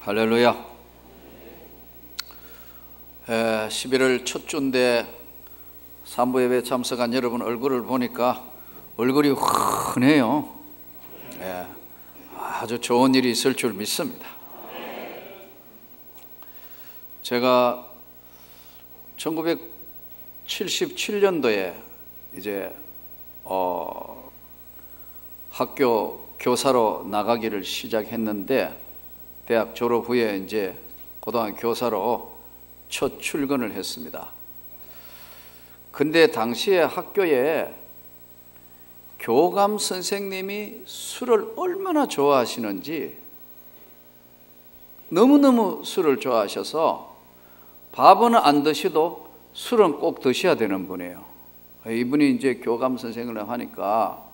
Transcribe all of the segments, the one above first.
할렐루야. 11월 첫 주인데 산부 예배 참석한 여러분 얼굴을 보니까 얼굴이 환해요. 아주 좋은 일이 있을 줄 믿습니다. 제가 1977년도에 이제 학교 교사로 나가기를 시작했는데, 대학 졸업 후에 이제 고등학교 교사로 첫 출근을 했습니다. 근데 당시에 학교에 교감 선생님이 술을 얼마나 좋아하시는지, 너무너무 술을 좋아하셔서 밥은 안 드셔도 술은 꼭 드셔야 되는 분이에요. 이분이 이제 교감 선생님을 하니까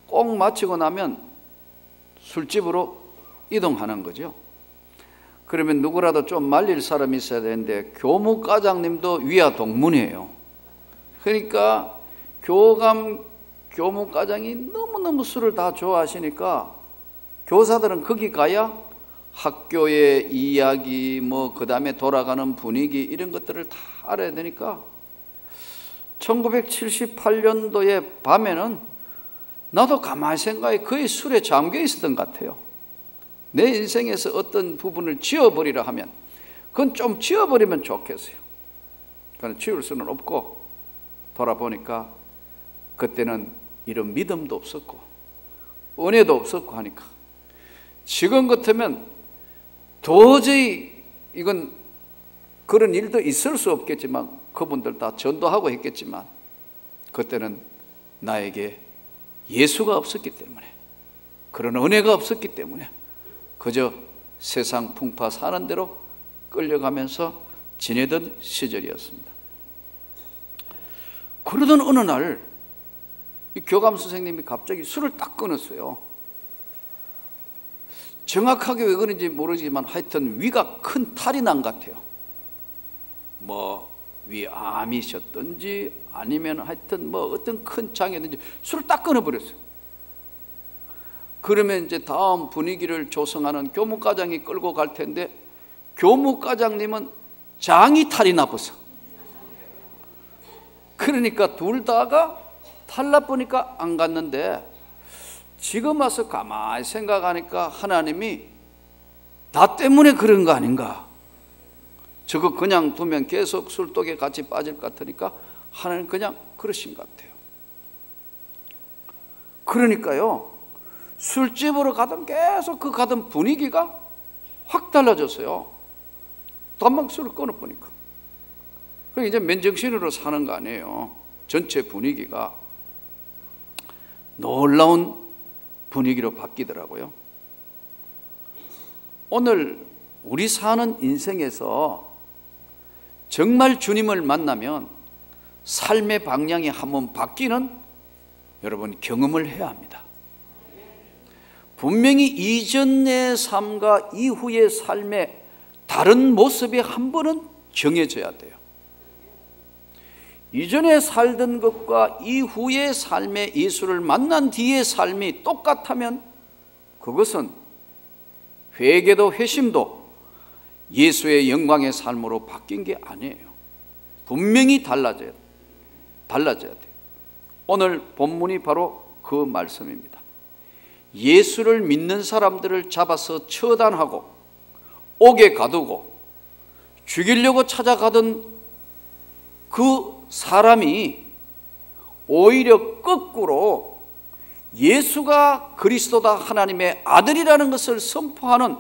꼭 마치고 나면 술집으로 이동하는 거죠. 그러면 누구라도 좀 말릴 사람이 있어야 되는데 교무과장님도 위와 동문이에요. 그러니까 교무과장이 너무너무 술을 다 좋아하시니까 교사들은 거기 가야 학교의 이야기, 그 다음에 돌아가는 분위기, 이런 것들을 다 알아야 되니까 1978년도에 밤에는 나도 가만히 생각해 거의 술에 잠겨 있었던 것 같아요. 내 인생에서 어떤 부분을 지워버리라 하면 그건 좀 지워버리면 좋겠어요. 그러나 지울 수는 없고, 돌아보니까 그때는 이런 믿음도 없었고 은혜도 없었고 하니까 지금 같으면 도저히 이건 그런 일도 있을 수 없겠지만, 그분들 다 전도하고 했겠지만, 그때는 나에게 예수가 없었기 때문에, 그런 은혜가 없었기 때문에 그저 세상 풍파 사는 대로 끌려가면서 지내던 시절이었습니다. 그러던 어느 날 이 교감 선생님이 갑자기 술을 딱 끊었어요. 정확하게 왜 그런지 모르지만 하여튼 위가 큰 탈이 난 것 같아요. 위암이셨든지 아니면 하여튼 어떤 큰 장애든지 술을 딱 끊어버렸어요. 그러면 이제 다음 분위기를 조성하는 교무과장이 끌고 갈 텐데, 교무과장님은 장이 탈이 나버서, 그러니까 둘 다가 탈 나쁘니까 안 갔는데, 지금 와서 가만히 생각하니까 하나님이 나 때문에 그런 거 아닌가, 저거 그냥 두면 계속 술독에 같이 빠질 것 같으니까 하나님 그냥 그러신 것 같아요. 그러니까요, 술집으로 가던 계속 가던 분위기가 확 달라졌어요. 단막 술을 끊어보니까. 그러니까 이제 맨정신으로 사는 거 아니에요. 전체 분위기가 놀라운 분위기로 바뀌더라고요. 오늘 우리 사는 인생에서 정말 주님을 만나면 삶의 방향이 한번 바뀌는, 여러분, 경험을 해야 합니다. 분명히 이전의 삶과 이후의 삶의 다른 모습이 한 번은 정해져야 돼요. 이전에 살던 것과 이후의 삶의 예수를 만난 뒤의 삶이 똑같다면 그것은 회개도 회심도 예수의 영광의 삶으로 바뀐 게 아니에요. 분명히 달라져야 돼요. 오늘 본문이 바로 그 말씀입니다. 예수를 믿는 사람들을 잡아서 처단하고 옥에 가두고 죽이려고 찾아가던 그 사람이 오히려 거꾸로 예수가 그리스도다, 하나님의 아들이라는 것을 선포하는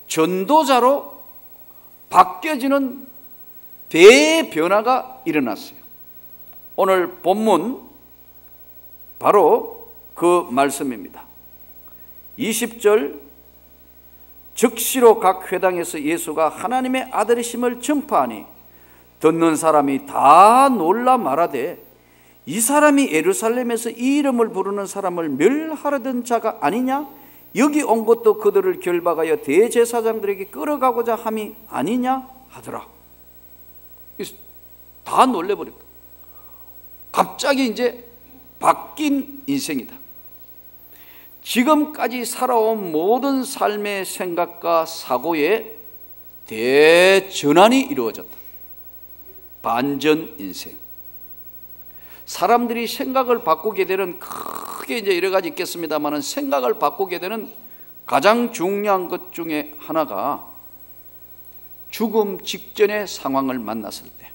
전도자로 바뀌어지는 대변화가 일어났어요. 오늘 본문 바로 그 말씀입니다. 20절, 즉시로 각 회당에서 예수가 하나님의 아들이심을 전파하니 듣는 사람이 다 놀라 말하되, 이 사람이 예루살렘에서 이 이름을 부르는 사람을 멸하려던 자가 아니냐? 여기 온 것도 그들을 결박하여 대제사장들에게 끌어가고자 함이 아니냐 하더라. 다 놀래버렸다. 갑자기 이제 바뀐 인생이다. 지금까지 살아온 모든 삶의 생각과 사고의 대전환이 이루어졌다. 반전 인생. 사람들이 생각을 바꾸게 되는, 크게 이제 여러 가지 있겠습니다만, 생각을 바꾸게 되는 가장 중요한 것 중에 하나가 죽음 직전의 상황을 만났을 때,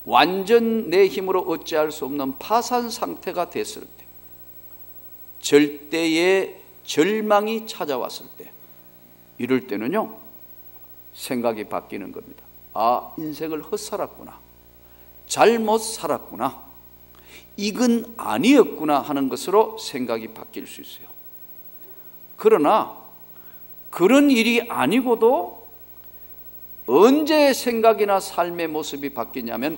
완전 내 힘으로 어찌할 수 없는 파산 상태가 됐을 때, 절대의 절망이 찾아왔을 때, 이럴 때는요 생각이 바뀌는 겁니다. 아, 인생을 헛살았구나, 잘못 살았구나, 이건 아니었구나 하는 것으로 생각이 바뀔 수 있어요. 그러나 그런 일이 아니고도 언제 생각이나 삶의 모습이 바뀌냐면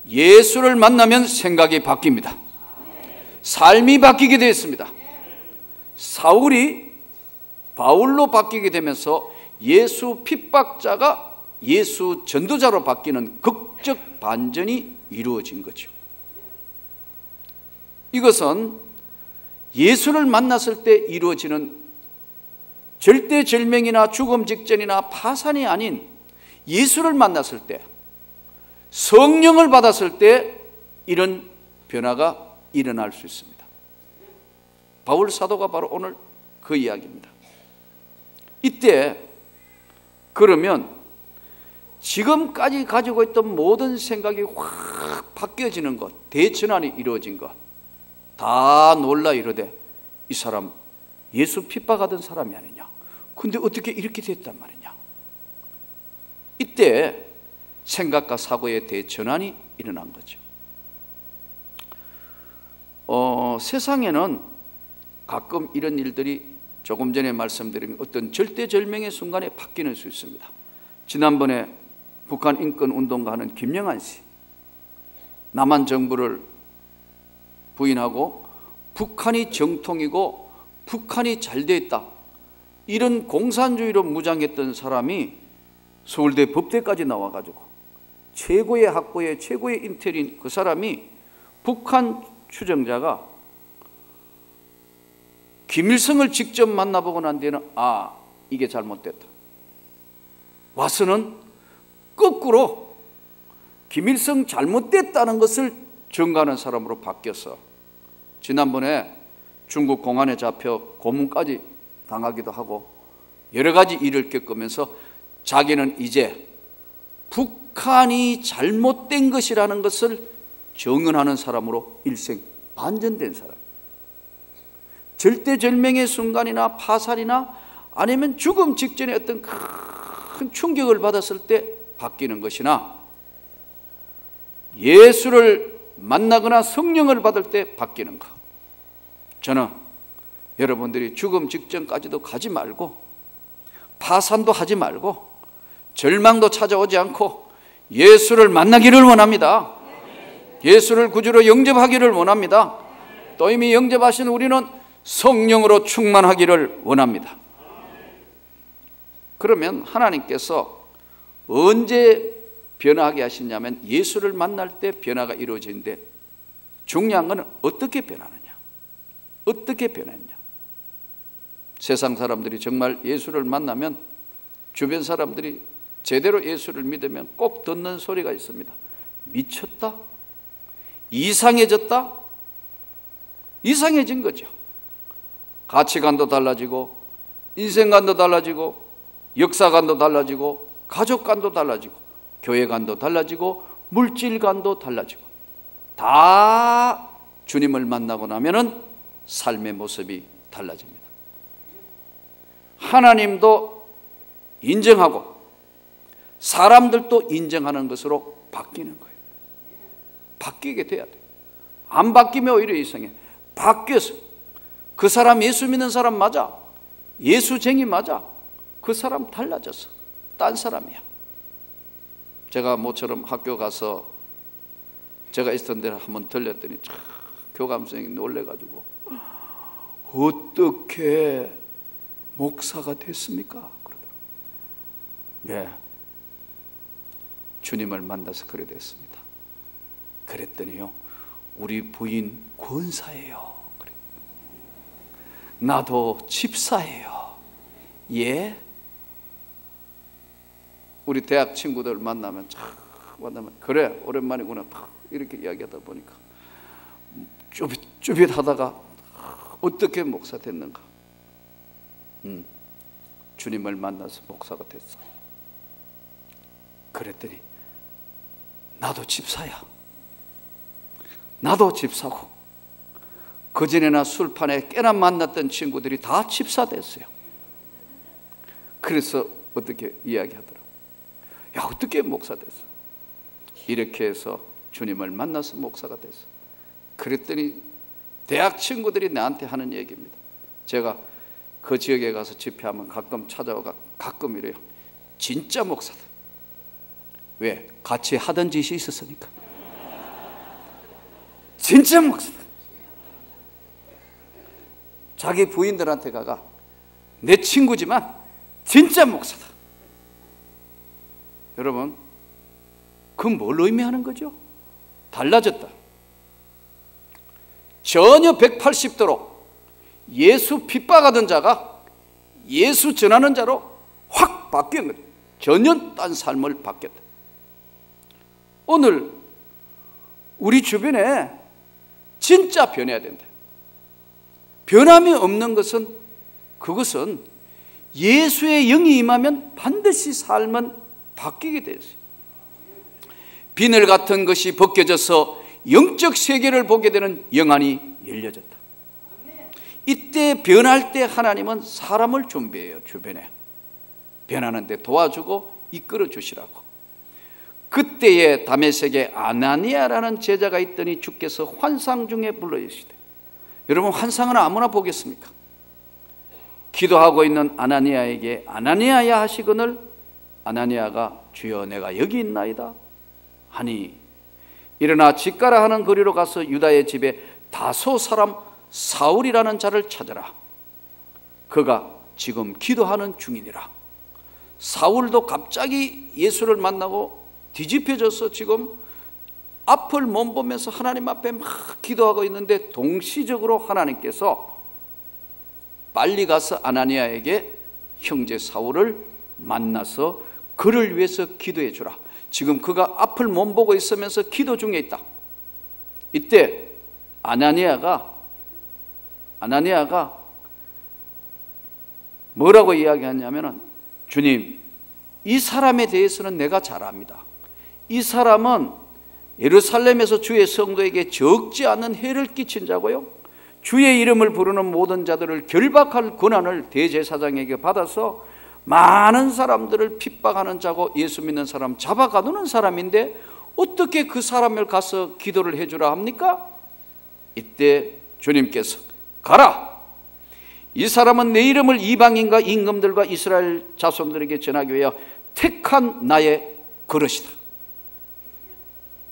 예수를 만나면 생각이 바뀝니다. 삶이 바뀌게 되었습니다. 사울이 바울로 바뀌게 되면서 예수 핍박자가 예수 전도자로 바뀌는 극적 반전이 이루어진 거죠. 이것은 예수를 만났을 때 이루어지는 절대절명이나 죽음 직전이나 파산이 아닌 예수를 만났을 때, 성령을 받았을 때 이런 변화가 일어날 수 있습니다. 바울 사도가 바로 오늘 그 이야기입니다. 이때 그러면 지금까지 가지고 있던 모든 생각이 확 바뀌어지는 것, 대전환이 이루어진 것, 다 놀라 이르되 이 사람 예수 핍박하던 사람이 아니냐, 근데 어떻게 이렇게 됐단 말이냐. 이때 생각과 사고의 대전환이 일어난 거죠. 세상에는 가끔 이런 일들이 조금 전에 말씀드린 어떤 절대절명의 순간에 바뀌는 수 있습니다. 지난번에 북한 인권운동가 하는 김영한 씨, 남한 정부를 부인하고 북한이 정통이고 북한이 잘 돼 있다, 이런 공산주의로 무장했던 사람이 서울대 법대까지 나와가지고 최고의 학부의 최고의 인텔인 그 사람이 북한 추정자가 김일성을 직접 만나보고 난 뒤에는 아, 이게 잘못됐다. 와서는 거꾸로 김일성 잘못됐다는 것을 증거하는 사람으로 바뀌었어. 지난번에 중국 공안에 잡혀 고문까지 당하기도 하고 여러 가지 일을 겪으면서 자기는 이제 북한이 잘못된 것이라는 것을 정언하는 사람으로 일생 반전된 사람. 절대절명의 순간이나 파산이나 아니면 죽음 직전에 어떤 큰 충격을 받았을 때 바뀌는 것이나 예수를 만나거나 성령을 받을 때 바뀌는 것. 저는 여러분들이 죽음 직전까지도 가지 말고 파산도 하지 말고 절망도 찾아오지 않고 예수를 만나기를 원합니다. 예수를 구주로 영접하기를 원합니다. 또 이미 영접하신 우리는 성령으로 충만하기를 원합니다. 그러면 하나님께서 언제 변화하게 하시냐면 예수를 만날 때 변화가 이루어지는데, 중요한 것은 어떻게 변하느냐, 어떻게 변했냐. 세상 사람들이 정말 예수를 만나면 주변 사람들이 제대로 예수를 믿으면 꼭 듣는 소리가 있습니다. 미쳤다? 이상해졌다? 이상해진 거죠. 가치관도 달라지고 인생관도 달라지고 역사관도 달라지고 가족관도 달라지고 교회관도 달라지고 물질관도 달라지고, 다 주님을 만나고 나면은 삶의 모습이 달라집니다. 하나님도 인정하고 사람들도 인정하는 것으로 바뀌는 거예요. 바뀌게 돼야 돼요. 안 바뀌면 오히려 이상해. 바뀌어서 그 사람 예수 믿는 사람 맞아, 예수쟁이 맞아, 그 사람 달라졌어, 딴 사람이야. 제가 모처럼 학교 가서 제가 있었던 데를 한번 들렸더니 참 교감생이 놀래가지고 어떻게 목사가 됐습니까? 그러더라고요. 예, 주님을 만나서 그래 됐습니다. 그랬더니요, 우리 부인 권사예요. 그래. 나도 집사예요. 예? 우리 대학 친구들 만나면 그래 오랜만이구나 이렇게 이야기하다 보니까 쭈빗하다가 어떻게 목사 됐는가? 주님을 만나서 목사가 됐어. 그랬더니 나도 집사야. 나도 집사고 그전에나 술판에 꽤나 만났던 친구들이 다 집사 됐어요. 그래서 어떻게 이야기하더라고. 야, 어떻게 목사 됐어? 이렇게 해서 주님을 만나서 목사가 됐어. 그랬더니 대학 친구들이 나한테 하는 얘기입니다. 제가 그 지역에 가서 집회하면 가끔 찾아와가 가끔 이래요. 진짜 목사다. 왜? 같이 하던 짓이 있었으니까. 진짜 목사다. 자기 부인들한테 가가 내 친구지만 진짜 목사다. 여러분, 그건 뭘 의미하는 거죠? 달라졌다. 전혀 180도로 예수 핍박하던 자가 예수 전하는 자로 확 바뀐 거죠. 전혀 딴 삶을 바뀌었다. 오늘 우리 주변에 진짜 변해야 된다. 변함이 없는 것은 그것은 예수의 영이 임하면 반드시 삶은 바뀌게 되어 있어요. 비늘 같은 것이 벗겨져서 영적 세계를 보게 되는 영안이 열려졌다. 이때 변할 때 하나님은 사람을 준비해요. 주변에 변하는데 도와주고 이끌어 주시라고. 그때에 다메섹에 아나니아라는 제자가 있더니 주께서 환상 중에 불러주시되. 여러분, 환상은 아무나 보겠습니까? 기도하고 있는 아나니아에게 아나니아야 하시거늘 아나니아가 주여 내가 여기 있나이다 하니 일어나 집가라 하는 거리로 가서 유다의 집에 다소 사람 사울이라는 자를 찾아라. 그가 지금 기도하는 중이니라. 사울도 갑자기 예수를 만나고 뒤집혀져서 지금 앞을 못 보면서 하나님 앞에 막 기도하고 있는데 동시적으로 하나님께서 빨리 가서 아나니아에게 형제 사울을 만나서 그를 위해서 기도해 주라. 지금 그가 앞을 못 보고 있으면서 기도 중에 있다. 이때 아나니아가 뭐라고 이야기하냐면은 주님, 이 사람에 대해서는 내가 잘 압니다. 이 사람은 예루살렘에서 주의 성도에게 적지 않은 해를 끼친 자고요, 주의 이름을 부르는 모든 자들을 결박할 권한을 대제사장에게 받아서 많은 사람들을 핍박하는 자고 예수 믿는 사람 잡아가두는 사람인데 어떻게 그 사람을 가서 기도를 해주라 합니까? 이때 주님께서 가라! 이 사람은 내 이름을 이방인과 임금들과 이스라엘 자손들에게 전하기 위하여 택한 나의 그릇이다.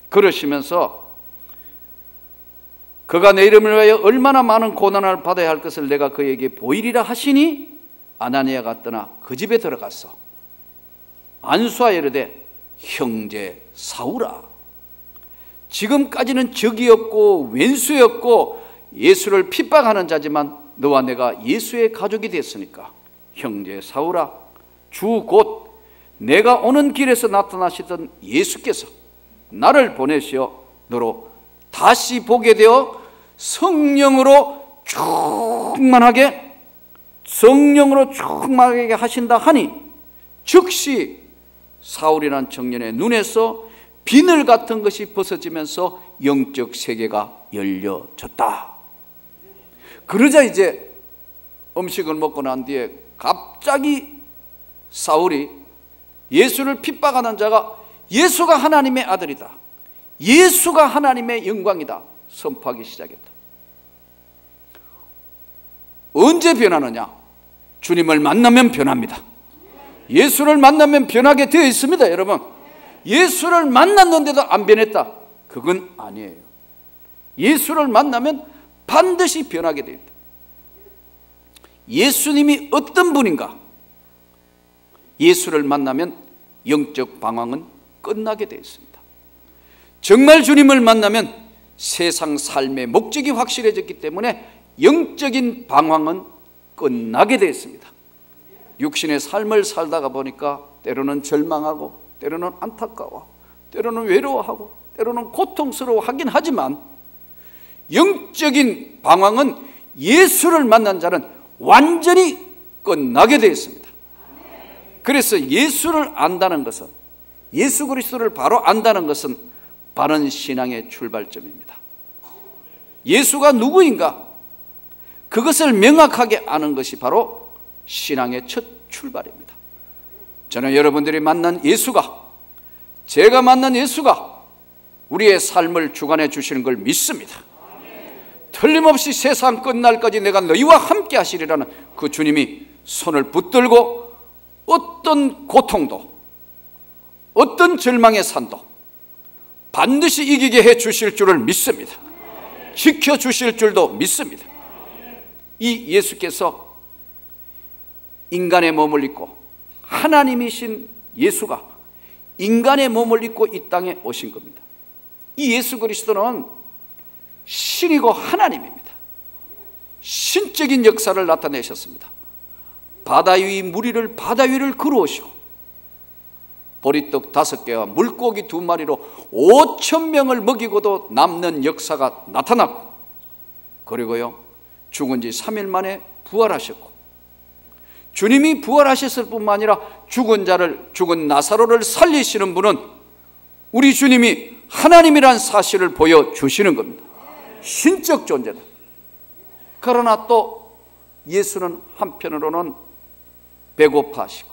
그러시면서 그가 내 이름을 위하여 얼마나 많은 고난을 받아야 할 것을 내가 그에게 보이리라 하시니 아나니아가 떠나 그 집에 들어갔어. 안수하여 이르되 형제 사울아, 지금까지는 적이었고 왼수였고 예수를 핍박하는 자지만 너와 내가 예수의 가족이 됐으니까 형제 사울아, 주 곧 내가 오는 길에서 나타나시던 예수께서 나를 보내시어 너로 다시 보게 되어 성령으로 충만하게 하신다 하니 즉시 사울이란 청년의 눈에서 비늘 같은 것이 벗어지면서 영적 세계가 열려졌다. 그러자 이제 음식을 먹고 난 뒤에 갑자기 사울이 예수를 핍박하는 자가 예수가 하나님의 아들이다, 예수가 하나님의 영광이다 선포하기 시작했다. 언제 변하느냐? 주님을 만나면 변합니다. 예수를 만나면 변하게 되어 있습니다. 여러분, 예수를 만났는데도 안 변했다, 그건 아니에요. 예수를 만나면 반드시 변하게 되어 있다. 예수님이 어떤 분인가? 예수를 만나면 영적 방황은 끝나게 되어 있습니다. 정말 주님을 만나면 세상 삶의 목적이 확실해졌기 때문에 영적인 방황은 끝나게 되었습니다. 육신의 삶을 살다가 보니까 때로는 절망하고 때로는 안타까워, 때로는 외로워하고 때로는 고통스러워하긴 하지만 영적인 방황은 예수를 만난 자는 완전히 끝나게 되었습니다. 그래서 예수를 안다는 것은, 예수 그리스도를 바로 안다는 것은 바른 신앙의 출발점입니다. 예수가 누구인가? 그것을 명확하게 아는 것이 바로 신앙의 첫 출발입니다. 저는 여러분들이 만난 예수가, 제가 만난 예수가 우리의 삶을 주관해 주시는 걸 믿습니다. 틀림없이 세상 끝날까지 내가 너희와 함께 하시리라는 그 주님이 손을 붙들고 어떤 고통도, 어떤 절망의 산도 반드시 이기게 해 주실 줄을 믿습니다. 지켜 주실 줄도 믿습니다. 이 예수께서 인간의 몸을 입고, 하나님이신 예수가 인간의 몸을 입고 이 땅에 오신 겁니다. 이 예수 그리스도는 신이고 하나님입니다. 신적인 역사를 나타내셨습니다. 바다 위 무리를 바다 위를 걸어오시고 보리떡 5개와 물고기 2마리로 5,000명을 먹이고도 남는 역사가 나타났고, 그리고요 죽은 지 3일 만에 부활하셨고, 주님이 부활하셨을 뿐만 아니라 죽은 나사로를 살리시는 분은 우리 주님이 하나님이란 사실을 보여주시는 겁니다. 신적 존재다. 그러나 또 예수는 한편으로는 배고파하시고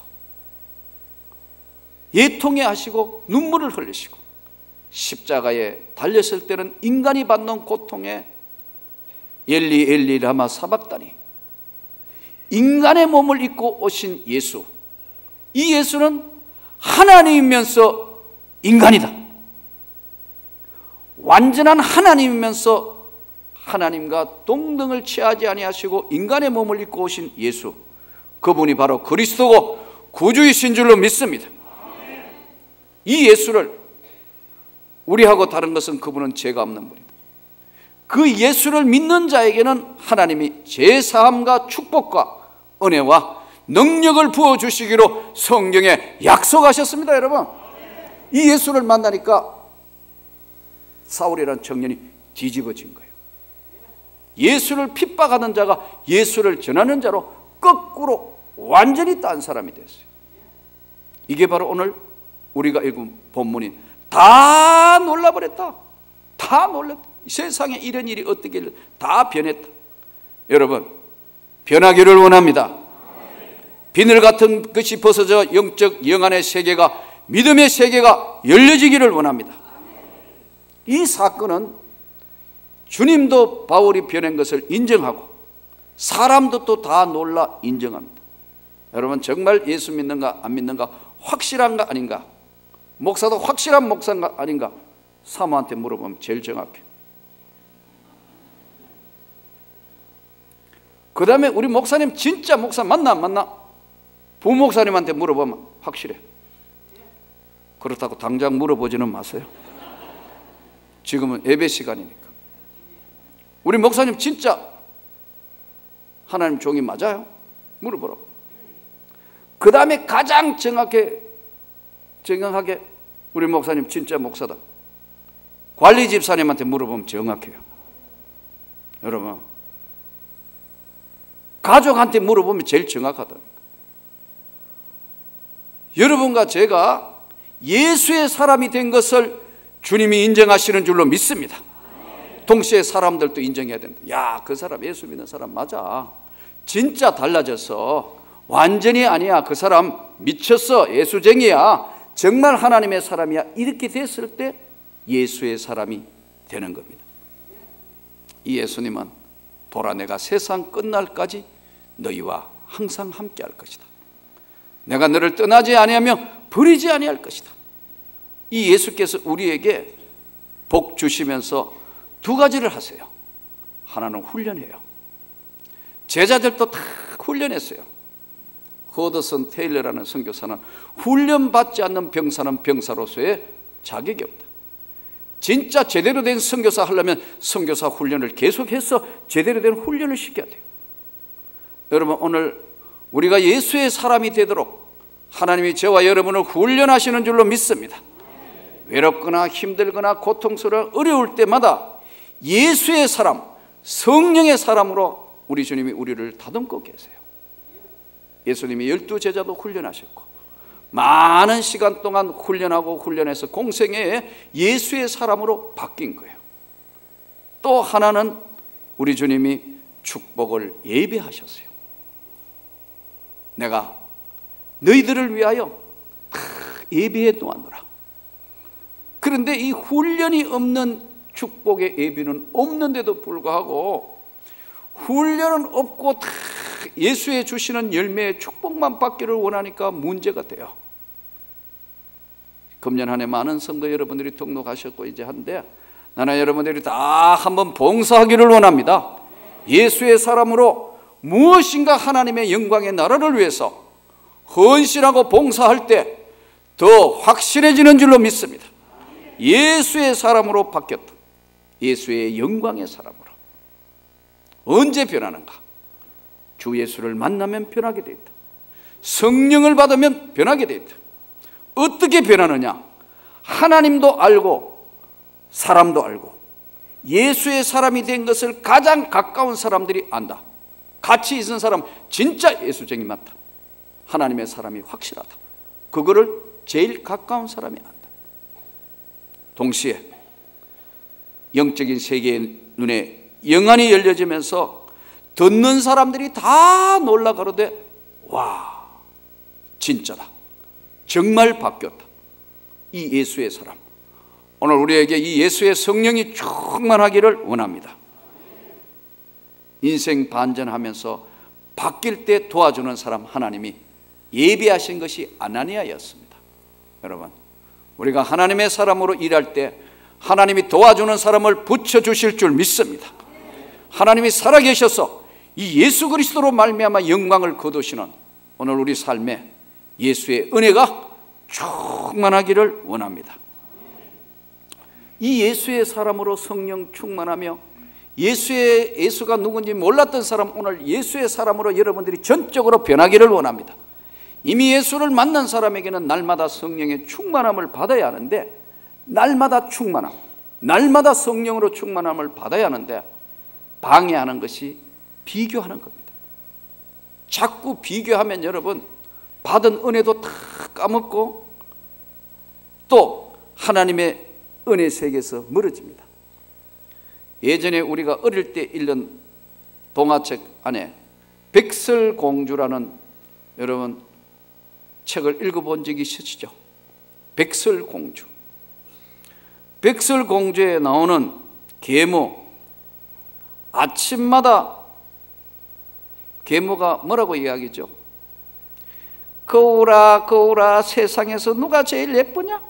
예통해 하시고 눈물을 흘리시고 십자가에 달렸을 때는 인간이 받는 고통에 엘리 엘리 라마 사박다니, 인간의 몸을 입고 오신 예수, 이 예수는 하나님이면서 인간이다. 완전한 하나님이면서 하나님과 동등을 취하지 아니하시고 인간의 몸을 입고 오신 예수, 그분이 바로 그리스도고 구주이신 줄로 믿습니다. 이 예수를, 우리하고 다른 것은 그분은 죄가 없는 분이다. 그 예수를 믿는 자에게는 하나님이 제사함과 축복과 은혜와 능력을 부어주시기로 성경에 약속하셨습니다. 여러분, 이 예수를 만나니까 사울이라는 청년이 뒤집어진 거예요. 예수를 핍박하는 자가 예수를 전하는 자로 거꾸로 완전히 딴 사람이 됐어요. 이게 바로 오늘 우리가 읽은 본문인 다 놀라버렸다, 다 놀랐다, 세상에 이런 일이 어떻게 다 변했다. 여러분, 변하기를 원합니다. 비늘 같은 것이 벗어져 영적 영안의 세계가, 믿음의 세계가 열려지기를 원합니다. 이 사건은 주님도 바울이 변한 것을 인정하고 사람도 또 다 놀라 인정합니다. 여러분, 정말 예수 믿는가 안 믿는가, 확실한가 아닌가, 목사도 확실한 목사인가 아닌가 사모한테 물어보면 제일 정확해. 그 다음에 우리 목사님 진짜 목사 맞나 안 맞나 부목사님한테 물어보면 확실해. 그렇다고 당장 물어보지는 마세요. 지금은 예배 시간이니까. 우리 목사님 진짜 하나님 종이 맞아요? 물어보라고. 그 다음에 가장 정확하게 우리 목사님 진짜 목사다, 관리 집사님한테 물어보면 정확해요. 여러분, 가족한테 물어보면 제일 정확하다. 여러분과 제가 예수의 사람이 된 것을 주님이 인정하시는 줄로 믿습니다. 동시에 사람들도 인정해야 된다. 야, 그 사람 예수 믿는 사람 맞아, 진짜 달라졌어, 완전히 아니야, 그 사람 미쳤어, 예수쟁이야, 정말 하나님의 사람이야. 이렇게 됐을 때 예수의 사람이 되는 겁니다. 이 예수님은 보라, 내가 세상 끝날까지 너희와 항상 함께 할 것이다. 내가 너를 떠나지 아니하며 버리지 아니할 것이다. 이 예수께서 우리에게 복 주시면서 두 가지를 하세요. 하나는 훈련해요. 제자들도 다 훈련했어요. 허더슨 테일러라는 선교사는 훈련받지 않는 병사는 병사로서의 자격이 없다. 진짜 제대로 된 선교사 하려면 선교사 훈련을 계속해서 제대로 된 훈련을 시켜야 돼요. 여러분, 오늘 우리가 예수의 사람이 되도록 하나님이 저와 여러분을 훈련하시는 줄로 믿습니다. 외롭거나 힘들거나 고통스러워 어려울 때마다 예수의 사람, 성령의 사람으로 우리 주님이 우리를 다듬고 계세요. 예수님이 12제자도 훈련하셨고 많은 시간 동안 훈련하고 훈련해서 공생애에 예수의 사람으로 바뀐 거예요. 또 하나는 우리 주님이 축복을 예비하셨어요. 내가 너희들을 위하여 예비해 놓았노라. 그런데 이 훈련이 없는 축복의 예비는 없는데도 불구하고 훈련은 없고 다 예수의 주시는 열매의 축복만 받기를 원하니까 문제가 돼요. 금년 한 해 많은 성도 여러분들이 등록하셨고 이제 한데 나는 여러분들이 다 한번 봉사하기를 원합니다. 예수의 사람으로 무엇인가 하나님의 영광의 나라를 위해서 헌신하고 봉사할 때 더 확실해지는 줄로 믿습니다. 예수의 사람으로 바뀌었다. 예수의 영광의 사람으로. 언제 변하는가? 주 예수를 만나면 변하게 돼 있다. 성령을 받으면 변하게 돼 있다. 어떻게 변하느냐? 하나님도 알고 사람도 알고 예수의 사람이 된 것을 가장 가까운 사람들이 안다. 같이 있는 사람 진짜 예수쟁이 맞다. 하나님의 사람이 확실하다. 그거를 제일 가까운 사람이 안다. 동시에 영적인 세계의 눈에 영안이 열려지면서 듣는 사람들이 다 놀라 가로되 와, 진짜다. 정말 바뀌었다. 이 예수의 사람. 오늘 우리에게 이 예수의 성령이 충만하기를 원합니다. 인생 반전하면서 바뀔 때 도와주는 사람 하나님이 예비하신 것이 아나니아였습니다. 여러분, 우리가 하나님의 사람으로 일할 때 하나님이 도와주는 사람을 붙여주실 줄 믿습니다. 하나님이 살아계셔서 이 예수 그리스도로 말미암아 영광을 거두시는 오늘 우리 삶에 예수의 은혜가 충만하기를 원합니다. 이 예수의 사람으로 성령 충만하며 예수가 누군지 몰랐던 사람 오늘 예수의 사람으로 여러분들이 전적으로 변하기를 원합니다. 이미 예수를 만난 사람에게는 날마다 성령의 충만함을 받아야 하는데 날마다 충만함, 날마다 성령으로 충만함을 받아야 하는데 방해하는 것이 비교하는 겁니다. 자꾸 비교하면 여러분 받은 은혜도 다 까먹고 또 하나님의 은혜 세계에서 멀어집니다. 예전에 우리가 어릴 때 읽은 동화책 안에 백설공주라는 여러분 책을 읽어본 적이 있으시죠? 백설공주. 백설공주에 나오는 계모, 아침마다 계모가 뭐라고 이야기죠? 거울아 거울아 세상에서 누가 제일 예쁘냐?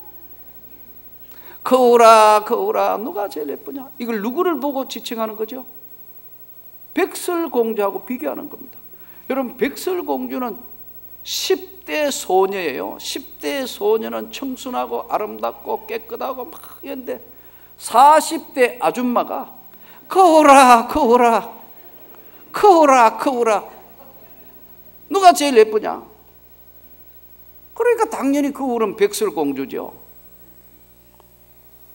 거울아 거울아 누가 제일 예쁘냐? 이걸 누구를 보고 지칭하는 거죠? 백설공주하고 비교하는 겁니다. 여러분, 백설공주는 10대 소녀예요. 10대 소녀는 청순하고 아름답고 깨끗하고 막 이런데 40대 아줌마가 거울아 거울아 거울아 거울아 누가 제일 예쁘냐? 그러니까 당연히 거울은 백설공주죠.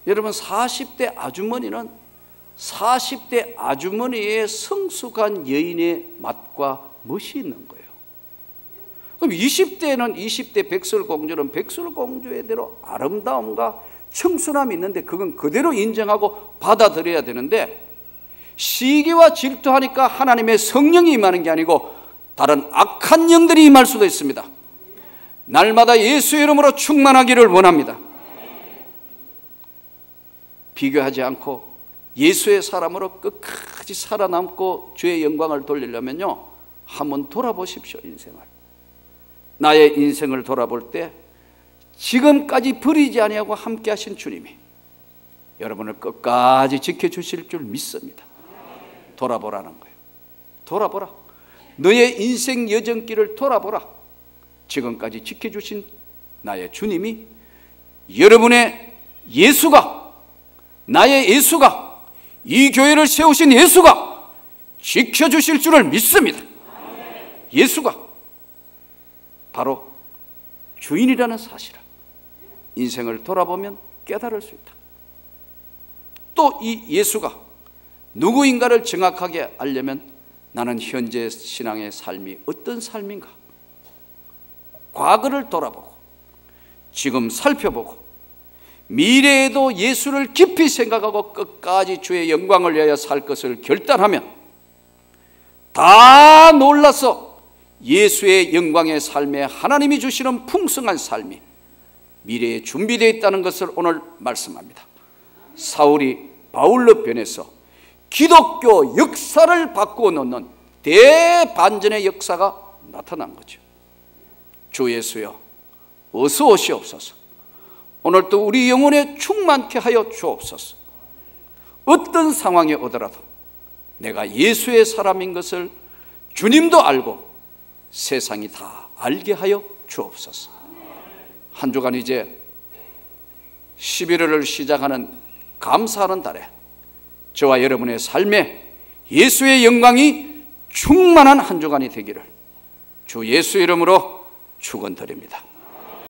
여러분, 40대 아주머니는 40대 아주머니의 성숙한 여인의 맛과 멋이 있는 거예요. 그럼 20대는 20대 백설공주는 백설공주의 대로 아름다움과 청순함이 있는데 그건 그대로 인정하고 받아들여야 되는데 시기와 질투하니까 하나님의 성령이 임하는 게 아니고 다른 악한 영들이 임할 수도 있습니다. 날마다 예수의 이름으로 충만하기를 원합니다. 비교하지 않고 예수의 사람으로 끝까지 살아남고 주의 영광을 돌리려면요, 한번 돌아보십시오. 인생을, 나의 인생을 돌아볼 때 지금까지 버리지 아니하고 함께 하신 주님이 여러분을 끝까지 지켜주실 줄 믿습니다. 돌아보라는 거예요. 돌아보라. 너의 인생 여정길을 돌아보라. 지금까지 지켜주신 나의 주님이, 여러분의 예수가, 나의 예수가, 이 교회를 세우신 예수가 지켜주실 줄을 믿습니다. 예수가 바로 주인이라는 사실을 인생을 돌아보면 깨달을 수 있다. 또 이 예수가 누구인가를 정확하게 알려면 나는 현재 신앙의 삶이 어떤 삶인가, 과거를 돌아보고 지금 살펴보고 미래에도 예수를 깊이 생각하고 끝까지 주의 영광을 위하여 살 것을 결단하면 다 놀라서 예수의 영광의 삶에 하나님이 주시는 풍성한 삶이 미래에 준비되어 있다는 것을 오늘 말씀합니다. 사울이 바울로 변해서 기독교 역사를 바꾸어 놓는 대반전의 역사가 나타난 거죠. 주 예수여, 어서 오시옵소서. 오늘도 우리 영혼에 충만케 하여 주옵소서. 어떤 상황에 오더라도 내가 예수의 사람인 것을 주님도 알고 세상이 다 알게 하여 주옵소서. 한 주간 이제 11월을 시작하는 감사하는 달에 저와 여러분의 삶에 예수의 영광이 충만한 한 주간이 되기를 주 예수 이름으로 축원드립니다.